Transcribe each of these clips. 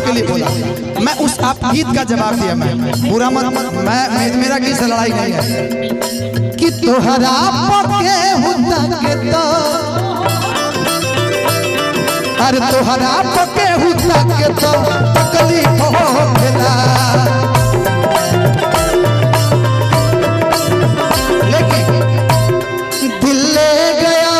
आपके लिए बोला, मैं उस आप गीत का जवाब दिया। मैं बुरा मत, मैं मेरा किसी लड़ाई नहीं है कि तोहरा पके हुता के तो अरे तोहरा पके हुता के तो तकलीफ हो गेला, लेकिन दिल ले गया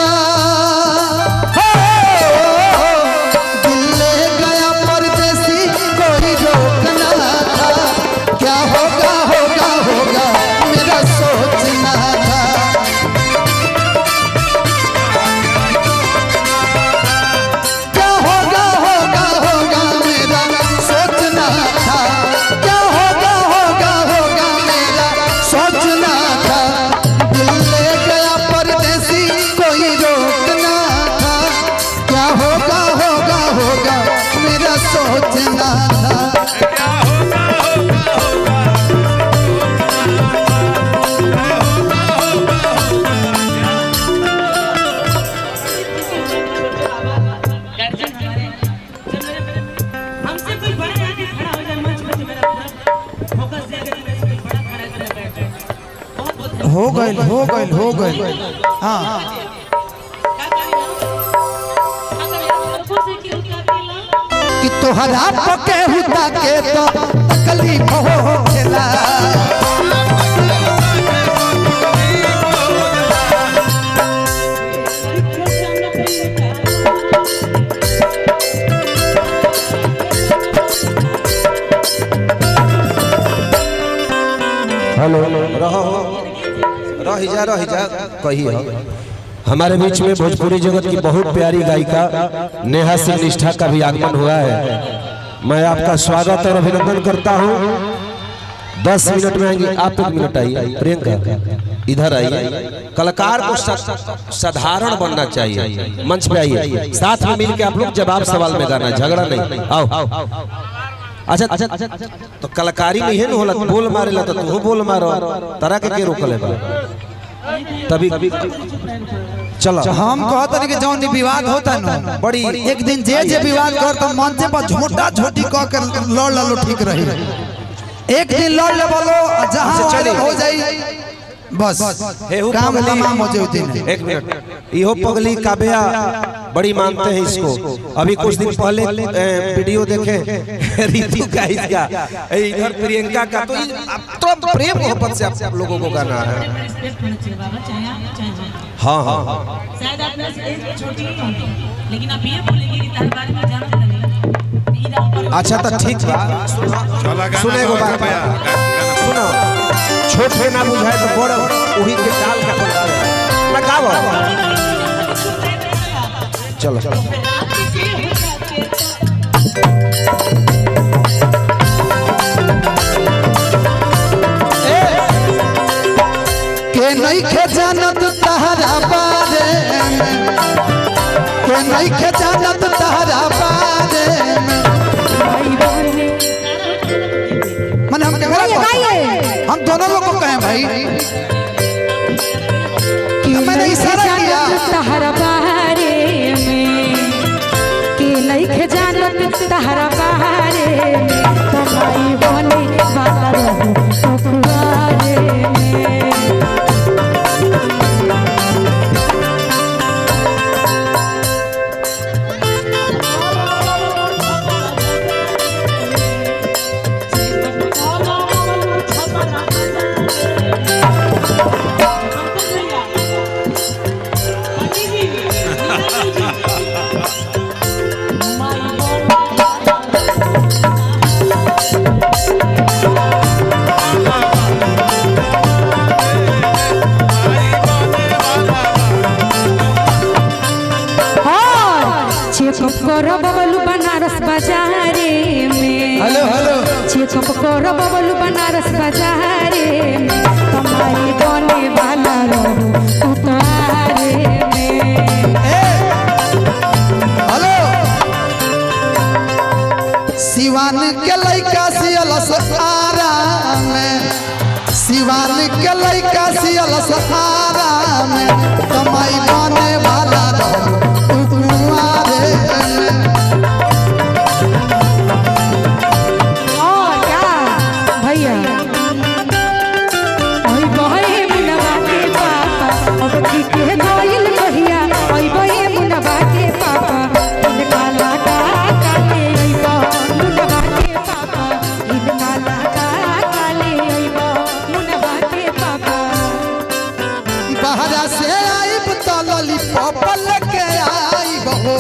हो गए हाँ कि तोहरा पके हुता के तो तकलीफ हो गेला, हेलो रही जा कही हो। हमारे बीच में भोजपुरी जगत की बहुत प्यारी गायिका नेहा सिंह निष्ठा का भी आगमन हुआ है। मैं आपका स्वागत और अभिनंदन करता हूं। 10 मिनट में आएंगे आप, 1 मिनट आइए। प्रियंका इधर आइए। कलाकार को साधारण बनना चाहिए, मंच पे आइए, साथ में मिलकर आप लोग जवाब सवाल में गाना, झगड़ा नहीं। आओ अच्छा तो कलाकारी में है न होला, बोल मारेला तो तू बोल मारो, तरह के रोकले बा तभी चलो। हम कहते हैं कि जौन विवाद होता न बड़ी एक दिन जे विवाद कर तो मंच पर झोटा झोटी कह कर लड़ लो, ठीक रही। एक दिन लड़ ले बोलो, जहां चले हो जाई बस काम तमाम हो जाए दिन। 1 मिनट, इहो पगली काव्या बड़ी मानते हैं इसको। अभी कुछ दिन पहले वीडियो देखे रीतू का, इसका इधर प्रियंका का, तो प्रेम मोहब्बत से आप लोगों को गाना है। हाँ शायद आप में से एक छोटी ही होगी, लेकिन आप ये बोलेंगे कि तार बारे में जानते नहीं। अच्छा तो ठीक है, सुने को बात सुनो, छोट पे ना बुझाए तो बड़ वही के डाल का पड़ा ना गाओ। चलो के नहीं के जानत तहरा बारे में, के नहीं के जानत तहरा बारे में, मन हम हम दोनों लोग को कहें भाई कि मैंने इशारा किया तहरा बारे में, के नहीं के जानत तहरा बारे में, कमाई बने वाला रहूं ससुरारे में। करो बबलू बनारस बाजारे में, हेलो चेकअप करो बबलू बनारस बाजारे में, कमाई बने वाला रहूं उतारे में। हेलो सिवान के लइका सियल सहारा में, सिवान के लइका सियल सहारा में, कमाई बने वाला रहूं उतारे में। पॉपल के आई बहो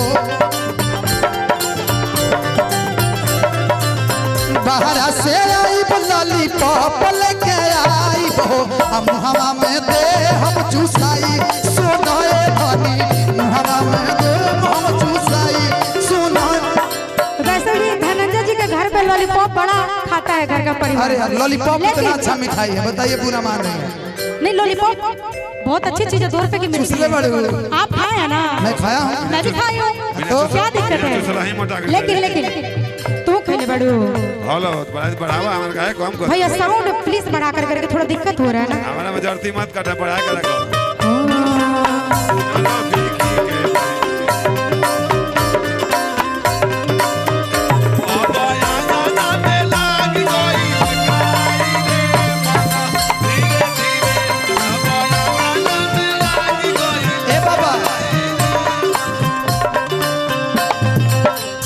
बाहर से आई लॉली पॉपल के आई बहो हम हवा में दे हम चूसाई सुनाए धनी हवा में दे हम चूसाई सुनाए। वैसे भी धनंजय जी के घर पे लॉलीपॉप बड़ा खाता है घर का परिवार। अरे यार लॉलीपॉप कितना अच्छा मिठाई है बताइए पूरा मान रही है। नहीं लॉलीपॉप बहुत अच्छी चीज है 2 रुपए की मिलती है। आप खाए हैं ना? मैं खाया हूँ। मैं भी खाई हूँ। तो क्या दिक्कत है? लेकिन तू खेले बड़े हो हेलो बढ़ावा हमारे काहे कम कर भैया साउंड प्लीज बढ़ा करके थोड़ा दिक्कत हो रहा है ना। हमारा मजरती मत काटा बढ़ा के रखो